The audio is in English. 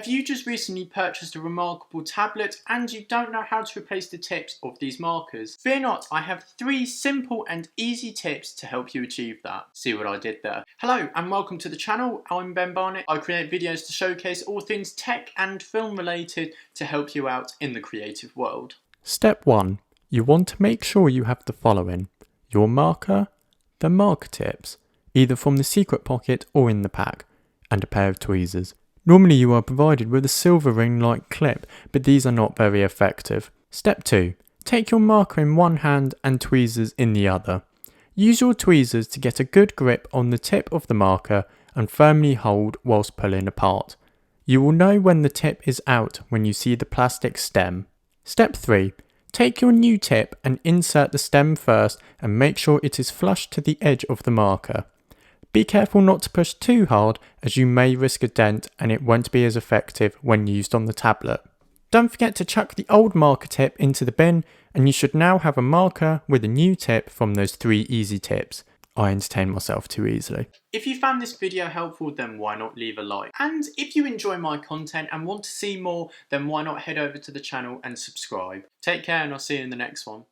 Have you just recently purchased a remarkable tablet and you don't know how to replace the tips of these markers? Fear not, I have 3 simple and easy tips to help you achieve that. See what I did there? Hello and welcome to the channel. I'm Barnett. I create videos to showcase all things tech and film related to help you out in the creative world. Step 1. You want to make sure you have the following: your marker, the marker tips, either from the secret pocket or in the pack, and a pair of tweezers. Normally you are provided with a silver ring-like clip, but these are not very effective. Step 2. Take your marker in one hand and tweezers in the other. Use your tweezers to get a good grip on the tip of the marker and firmly hold whilst pulling apart. You will know when the tip is out when you see the plastic stem. Step 3. Take your new tip and insert the stem first and make sure it is flush to the edge of the marker. Be careful not to push too hard, as you may risk a dent and it won't be as effective when used on the tablet. Don't forget to chuck the old marker tip into the bin, and you should now have a marker with a new tip from those 3 easy tips. I entertain myself too easily. If you found this video helpful, then why not leave a like? And if you enjoy my content and want to see more, then why not head over to the channel and subscribe? Take care and I'll see you in the next one.